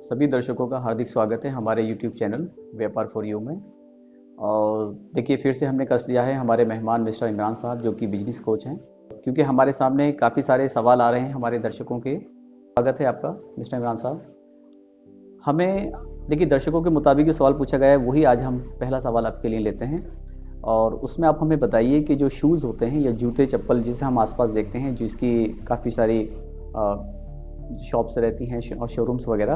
सभी दर्शकों का हार्दिक स्वागत है हमारे YouTube चैनल व्यापार फॉर यू में। और देखिए, फिर से हमने कस लिया है हमारे मेहमान मिस्टर इमरान साहब, जो कि बिजनेस कोच हैं। क्योंकि हमारे सामने काफ़ी सारे सवाल आ रहे हैं हमारे दर्शकों के। स्वागत है आपका मिस्टर इमरान साहब। हमें देखिए, दर्शकों के मुताबिक जो सवाल पूछा गया है वही आज हम पहला सवाल आपके लिए लेते हैं। और उसमें आप हमें बताइए कि जो शूज़ होते हैं या जूते चप्पल जिसे हम आसपास देखते हैं, जिसकी काफ़ी सारी शॉप्स रहती हैं और शोरूम्स वगैरह,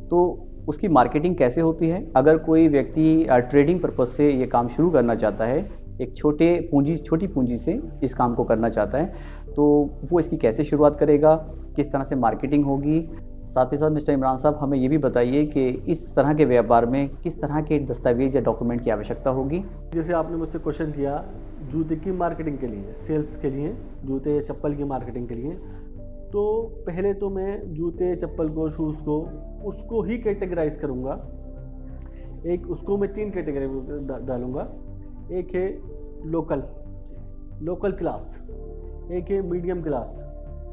तो उसकी मार्केटिंग कैसे होती है? अगर कोई व्यक्ति ट्रेडिंग पर्पस से ये काम शुरू करना चाहता है, एक छोटी पूंजी से इस काम को करना चाहता है, तो वो इसकी कैसे शुरुआत करेगा, किस तरह से मार्केटिंग होगी? साथ ही साथ मिस्टर इमरान साहब हमें ये भी बताइए कि इस तरह के व्यापार में किस तरह के दस्तावेज या डॉक्यूमेंट की आवश्यकता होगी? जैसे आपने मुझसे क्वेश्चन किया जूते की मार्केटिंग के लिए, सेल्स के लिए, जूते चप्पल की मार्केटिंग के लिए, तो पहले तो मैं जूते चप्पल को, शूज़ को, उसको ही कैटेगराइज करूँगा। एक उसको मैं 3 कैटेगरी में डालूँगा। एक है लोकल क्लास, एक है मीडियम क्लास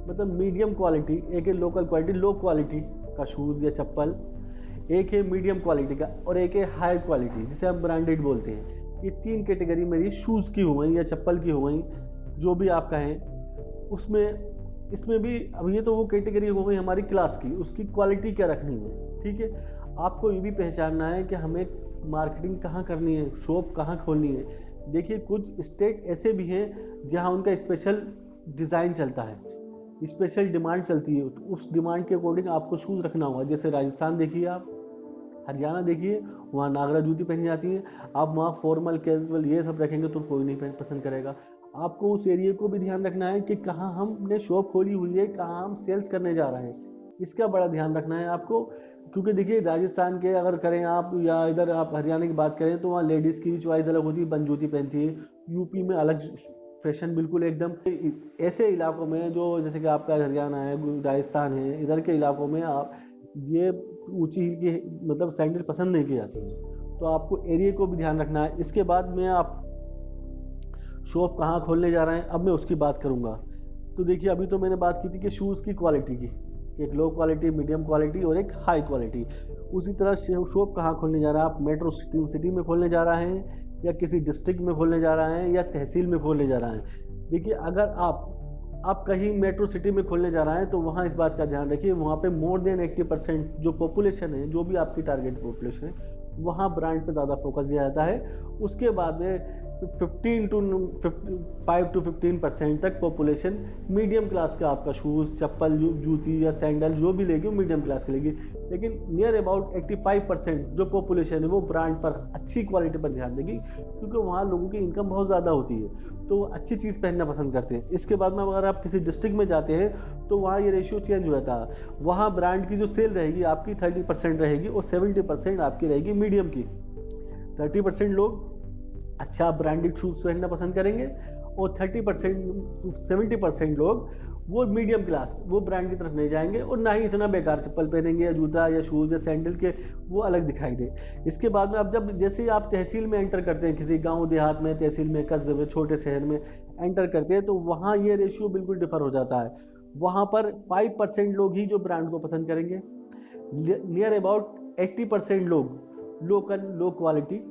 मतलब मीडियम क्वालिटी, एक है लोकल क्वालिटी लो क्वालिटी का शूज़ या चप्पल, एक है मीडियम क्वालिटी का, और एक है हाई क्वालिटी जिसे हम ब्रांडेड बोलते हैं। ये 3 कैटेगरी मेरी शूज़ की हो गई या चप्पल की हो गई, जो भी आप कहें। उसमें इसमें भी अब ये तो वो कैटेगरी हो गई हमारी क्लास की, उसकी क्वालिटी क्या रखनी है, ठीक है। आपको ये भी पहचानना है कि हमें मार्केटिंग कहाँ करनी है, शॉप कहाँ खोलनी है। देखिए, कुछ स्टेट ऐसे भी हैं जहाँ उनका स्पेशल डिज़ाइन चलता है, स्पेशल डिमांड चलती है, तो उस डिमांड के अकॉर्डिंग आपको शूज़ रखना होगा। जैसे राजस्थान देखिए, आप हरियाणा देखिए, वहाँ नागरा जूती पहनी जाती है। आप वहाँ फॉर्मल कैजुअल ये सब रखेंगे तो कोई नहीं पसंद करेगा। आपको उस एरिया को भी ध्यान रखना है कि कहाँ हमने शॉप खोली हुई है, कहाँ हम सेल्स करने जा रहे हैं, इसका बड़ा ध्यान रखना है आपको। क्योंकि देखिए, राजस्थान के अगर करें आप, या इधर आप हरियाणा की बात करें, तो वहाँ लेडीज़ की चॉइस अलग होती है, बंद जूती पहनती है। यूपी में अलग फैशन बिल्कुल एकदम। ऐसे इलाकों में जो जैसे कि आपका हरियाणा है, राजस्थान है, इधर के इलाकों में आप ये ऊंची हील की मतलब सैंडल पसंद नहीं की जाती है, तो आपको एरिया को भी ध्यान रखना है। इसके बाद में आप शॉप कहाँ खोलने जा रहे हैं, अब मैं उसकी बात करूंगा। तो देखिए, अभी तो मैंने बात की थी कि शूज़ की क्वालिटी की, एक लो क्वालिटी, मीडियम क्वालिटी और एक हाई क्वालिटी। उसी तरह शॉप कहाँ खोलने जा रहा है, आप मेट्रो सिटी में खोलने जा रहे हैं, या किसी डिस्ट्रिक्ट में खोलने जा रहे हैं, या तहसील में खोलने जा रहे हैं। देखिए, अगर आप कहीं मेट्रो सिटी में खोलने जा रहे हैं, तो वहाँ इस बात का ध्यान रखिए, वहाँ पे मोर देन 80% जो पॉपुलेशन है, जो भी आपकी टारगेट पॉपुलेशन है, वहाँ ब्रांड पे ज़्यादा फोकस दिया जाता है। उसके बाद में 5 to 15% तक पॉपुलेशन मीडियम क्लास का आपका शूज़, चप्पल, जूती या सैंडल जो भी लेगी वो मीडियम क्लास की लेगी। लेकिन नियर अबाउट 85% जो पॉपुलेशन है वो ब्रांड पर, अच्छी क्वालिटी पर ध्यान देगी, क्योंकि वहाँ लोगों की इनकम बहुत ज़्यादा होती है, तो अच्छी चीज़ पहनना पसंद करते हैं। इसके बाद में अगर आप किसी डिस्ट्रिक्ट में जाते हैं, तो वहाँ ये रेशियो चेंज हो जाता है। वहाँ ब्रांड की जो सेल रहेगी आपकी 30% रहेगी, और 70% आपकी रहेगी मीडियम की। 30% लोग अच्छा ब्रांडेड शूज़ पहनना पसंद करेंगे, और 70% लोग वो मीडियम क्लास, वो ब्रांड की तरफ नहीं जाएंगे, और ना ही इतना बेकार चप्पल पहनेंगे या जूता या शूज़ या सैंडल के वो अलग दिखाई दे। इसके बाद में अब जब जैसे आप तहसील में एंटर करते हैं, किसी गांव देहात में, तहसील में, कस्बे में, छोटे शहर में एंटर करते हैं, तो वहाँ ये रेशियो बिल्कुल डिफर हो जाता है। वहाँ पर 5% लोग ही जो ब्रांड को पसंद करेंगे, नियर अबाउट 80% लोग लोकल लो क्वालिटी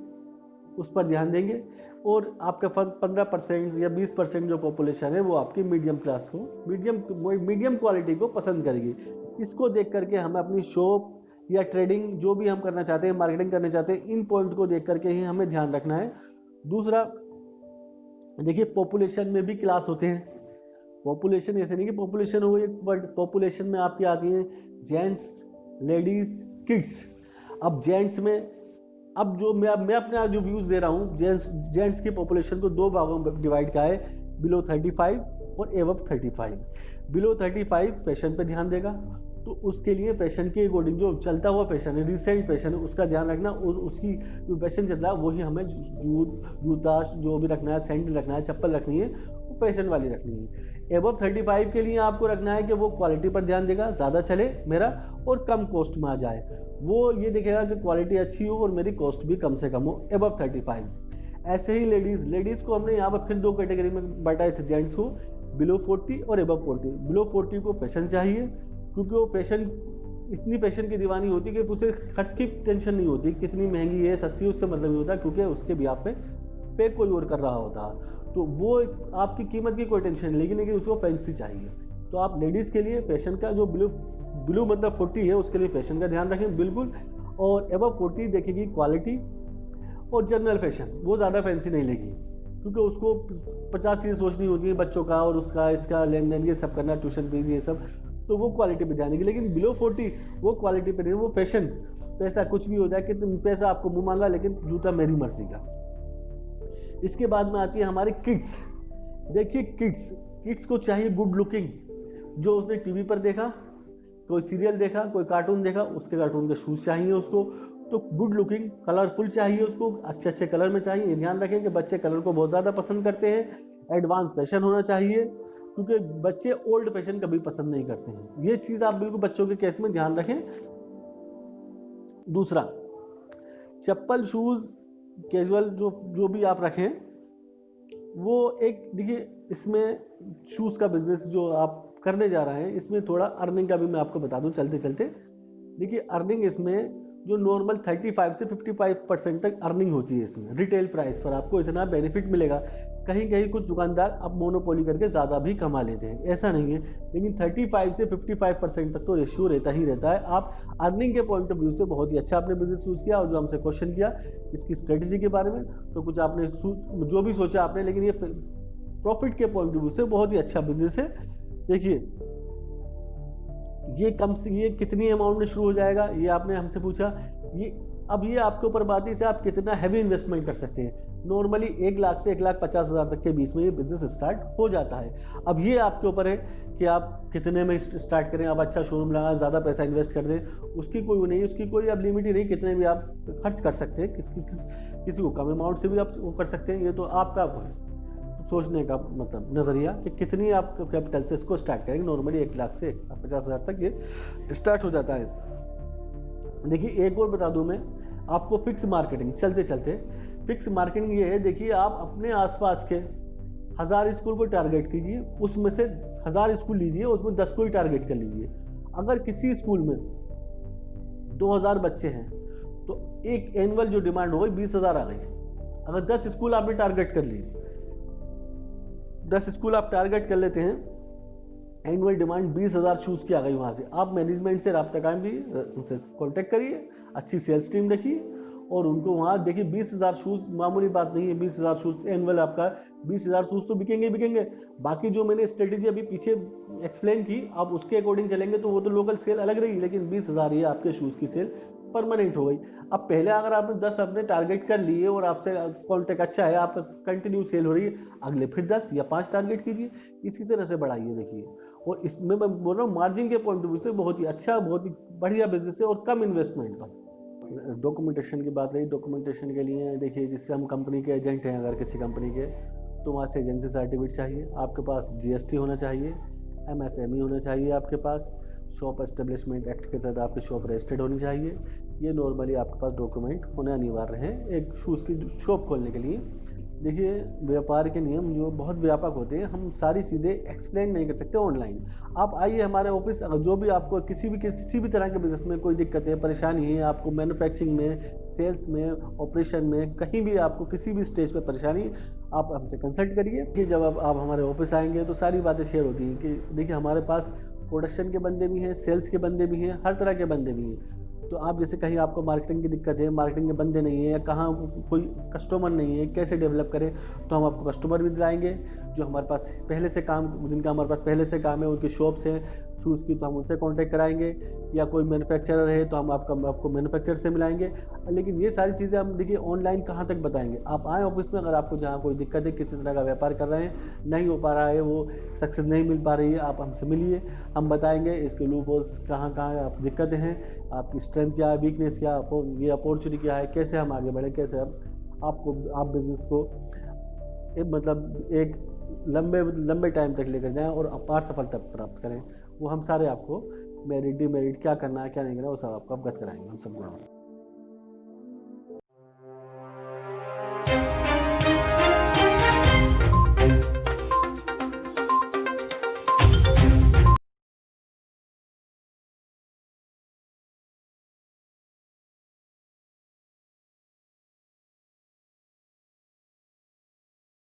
उस पर ध्यान देंगे, और आपका 15% या 20% जो पॉपुलेशन है वो आपकी मीडियम क्लास को, मीडियम क्वालिटी को पसंद करेगी। इसको देख करके हमें अपनी शॉप या ट्रेडिंग जो भी हम करना चाहते हैं, मार्केटिंग करना चाहते हैं, इन पॉइंट को देख करके ही हमें ध्यान रखना है। दूसरा, देखिए, पॉपुलेशन में भी क्लास होते हैं। पॉपुलेशन ऐसे नहीं कि पॉपुलेशन हो एक वर्ड, पॉपुलेशन में आपकी आती है जेंट्स, लेडीज, किड्स। अब जेंट्स में, अब जो मैं अपना जो व्यूज दे रहा हूँ, जेंट्स की पॉपुलेशन को 2 भागों में डिवाइड किया है, बिलो 35 और एबव 35। बिलो 35 फैशन पे ध्यान देगा, तो उसके लिए फैशन के अकॉर्डिंग जो चलता हुआ फैशन है, रिसेंट फैशन है, उसका ध्यान रखना, और उसकी जो फैशन चल रहा है वही हमें जूता जो भी रखना है, सैंडल रखना है, चप्पल रखनी है, वो फैशन वाली रखनी है। एबव 35 के लिए आपको रखना है कि वो क्वालिटी पर ध्यान देगा, ज़्यादा चले मेरा और कम कॉस्ट में आ जाए। वो ये देखेगा कि क्वालिटी अच्छी हो और मेरी कॉस्ट भी कम से कम हो, एबव 35। ऐसे ही लेडीज़ को हमने यहाँ पर फिर 2 कैटेगरी में बांटा है, जेंट्स को बिलो 40 और एबव 40। बिलो 40 को फैशन चाहिए, क्योंकि वो फैशन इतनी फैशन की दीवानी होती है कि उसे खर्च की टेंशन नहीं होती, कितनी महंगी है सस्ती, उससे मतलब नहीं होता, क्योंकि उसके भी आप पे कोई और कर रहा होता। तो वो आपकी कीमत की कोई टेंशन नहीं, लेकिन उसको फैंसी चाहिए। तो आप लेडीज़ के लिए फैशन का जो ब्लू मतलब 40 है, उसके लिए फैशन का ध्यान रखें बिल्कुल। और एबव 40 देखेगी क्वालिटी और जनरल फैशन, वो ज़्यादा फैंसी नहीं लेगी, क्योंकि उसको 50 चीज़ें सोचनी होती है, बच्चों का और उसका इसका लेन देन ये सब करना, ट्यूशन फीस ये सब, तो वो क्वालिटी पे ध्यान देगी। लेकिन बिलो 40 वो क्वालिटी पे नहीं, वो फैशन, पैसा कुछ भी हो जाए, कि पैसा आपको मुंह मांगा लेकिन जूता मेरी मर्जी का। इसके बाद में आती है हमारी किड्स। देखिए किड्स को चाहिए गुड लुकिंग, जो उसने टीवी पर देखा, कोई सीरियल देखा, कोई कार्टून देखा, उसके कार्टून के शूज चाहिए उसको। तो गुड लुकिंग, कलरफुल चाहिए उसको, अच्छे अच्छे कलर में चाहिए। ये ध्यान रखें कि बच्चे कलर को बहुत ज़्यादा पसंद करते हैं। एडवांस फैशन होना चाहिए, क्योंकि बच्चे ओल्ड फैशन कभी पसंद नहीं करते हैं। ये चीज़ आप बिल्कुल बच्चों के केस में ध्यान रखें। दूसरा, चप्पल शूज़ कैजुअल जो भी आप रखें, वो एक देखिए, इसमें शूज़ का बिजनेस जो आप करने जा रहे हैं, इसमें थोड़ा अर्निंग का भी मैं आपको बता दूं चलते चलते। देखिए अर्निंग इसमें जो नॉर्मल 35 से 55% तक अर्निंग होती है इसमें। रिटेल प्राइस पर आपको इतना बेनिफिट मिलेगा। कहीं कहीं कुछ दुकानदार अब मोनोपोली करके ज़्यादा भी कमा लेते हैं, ऐसा नहीं है, लेकिन 35 से 55% तक तो रेशियो रहता ही रहता है। आप अर्निंग के पॉइंट ऑफ व्यू से बहुत ही अच्छा आपने बिजनेस चूज किया। और जो हमसे क्वेश्चन किया इसकी स्ट्रेटेजी के बारे में, तो कुछ आपने जो भी सोचा आपने, लेकिन ये प्रॉफिट के पॉइंट ऑफ व्यू से बहुत ही अच्छा बिजनेस है। देखिए ये कितनी अमाउंट में शुरू हो जाएगा, ये आपने हमसे पूछा। अब ये आपके ऊपर बात है, इसे आप कितना हैवी इन्वेस्टमेंट कर सकते हैं। नॉर्मली 1 लाख से 1,50,000 तक के बीच में ये बिजनेस स्टार्ट हो जाता है। अब ये आपके ऊपर है कि आप कितने में स्टार्ट करें। आप अच्छा शोरूम लगा, ज़्यादा पैसा इन्वेस्ट कर दें, उसकी कोई नहीं, उसकी कोई अब लिमिट ही नहीं, कितने भी आप खर्च कर सकते हैं। किसी को कम अमाउंट से भी आप वो कर सकते हैं। ये तो आपका सोचने का मतलब नजरिया कि कितनी आप कैपिटल से इसको स्टार्ट करेंगे। नॉर्मली 1 लाख से 1,50,000 तक ये स्टार्ट हो जाता है। देखिए एक और बता दूं मैं आपको, फिक्स मार्केटिंग चलते चलते। फिक्स मार्केटिंग ये है, देखिए आप अपने आसपास के 1000 स्कूल को टारगेट कीजिए, उसमें से 1000 स्कूल लीजिए, उसमें 10 को ही टारगेट कर लीजिए। अगर किसी स्कूल में 2000 बच्चे हैं तो एक एनुअल जो डिमांड हो गई 20,000 आ गई। अगर 10 स्कूल आपने टारगेट कर लिए, 10 स्कूल आप टारगेट कर लेते हैं, एनुअल डिमांड 20,000 शूज़ की आ गई। वहाँ से आप मैनेजमेंट से रब्ता कायम कीजिए, उनसे कॉन्टेक्ट करिए, अच्छी सेल्स टीम रखिए और उनको वहाँ देखिए। 20,000 शूज़ मामूली बात नहीं है। 20,000 शूज़ एनुअल आपका 20,000 शूज़ तो बिकेंगे। बाकी जो मैंने स्ट्रेटेजी अभी पीछे एक्सप्लेन की, आप उसके अकॉर्डिंग चलेंगे तो वो तो लोकल सेल अलग रही, लेकिन 20,000 ये आपके शूज़ की सेल परमानेंट हो गई। अब पहले अगर आपने 10 अपने टारगेट कर लिए और आपसे कॉन्टेक्ट अच्छा है, आपका कंटिन्यू सेल हो रही है, अगले फिर 10 या 5 टारगेट कीजिए, इसी तरह से बढ़ाइए। देखिए, और इसमें मैं बोल रहा हूँ मार्जिन के पॉइंट ऑफ व्यू से बहुत ही अच्छा, बहुत ही बढ़िया बिजनेस है और कम इन्वेस्टमेंट का। डॉक्यूमेंटेशन की बात रही, डॉक्यूमेंटेशन के लिए देखिए, जिससे हम कंपनी के एजेंट हैं, अगर किसी कंपनी के, तो वहाँ से एजेंसी सर्टिफिकेट चाहिए, आपके पास GST होना चाहिए, MSME होना चाहिए, आपके पास शॉप एस्टेब्लिशमेंट एक्ट के तहत आपकी शॉप रजिस्टर्ड होनी चाहिए। ये नॉर्मली आपके पास डॉक्यूमेंट होने अनिवार्य है एक शूज़ की शॉप खोलने के लिए। देखिए व्यापार के नियम जो बहुत व्यापक होते हैं, हम सारी चीज़ें एक्सप्लेन नहीं कर सकते ऑनलाइन। आप आइए हमारे ऑफिस, अगर जो भी आपको किसी भी तरह के बिजनेस में कोई दिक्कत है, परेशानी है, आपको मैन्युफैक्चरिंग में, सेल्स में, ऑपरेशन में, कहीं भी आपको किसी भी स्टेज पर परेशानी, आप हमसे कंसल्ट करिए। कि जब आप हमारे ऑफिस आएंगे तो सारी बातें शेयर होती हैं कि देखिए हमारे पास प्रोडक्शन के बंदे भी हैं, सेल्स के बंदे भी हैं, हर तरह के बंदे भी हैं। तो आप जैसे कहीं आपको मार्केटिंग की दिक्कत है, मार्केटिंग के बंदे नहीं है, या कहाँ कोई कस्टमर नहीं है, कैसे डेवलप करें, तो हम आपको कस्टमर भी दिलाएंगे जो हमारे पास पहले से काम, जिनका हमारे पास पहले से काम है, उनकी शॉप्स हैं शूज़ की, तो हम उनसे कांटेक्ट कराएंगे। या कोई मैन्युफैक्चरर है तो हम आपको मैन्युफैक्चरर से मिलाएंगे। लेकिन ये सारी चीज़ें हम देखिए ऑनलाइन कहाँ तक बताएंगे। आप आए ऑफिस में, अगर आपको जहाँ कोई दिक्कत है, किसी तरह का व्यापार कर रहे हैं, नहीं हो पा रहा है, वो सक्सेस नहीं मिल पा रही है, आप हमसे मिलिए, हम बताएंगे इसके लूप होल्स कहाँ आप दिक्कतें हैं, आपकी स्ट्रेंथ क्या है, वीकनेस क्या, ये अपॉर्चुनिटी क्या है, कैसे हम आगे बढ़ें, कैसे आप बिजनेस को एक लंबे टाइम तक लेकर जाएं और अपार सफलता प्राप्त करें। वो हम सारे आपको मेरिट, डिमेरिट, क्या करना है क्या नहीं करना, वो सब आपको अवगत कराएंगे हम सब गुणों से।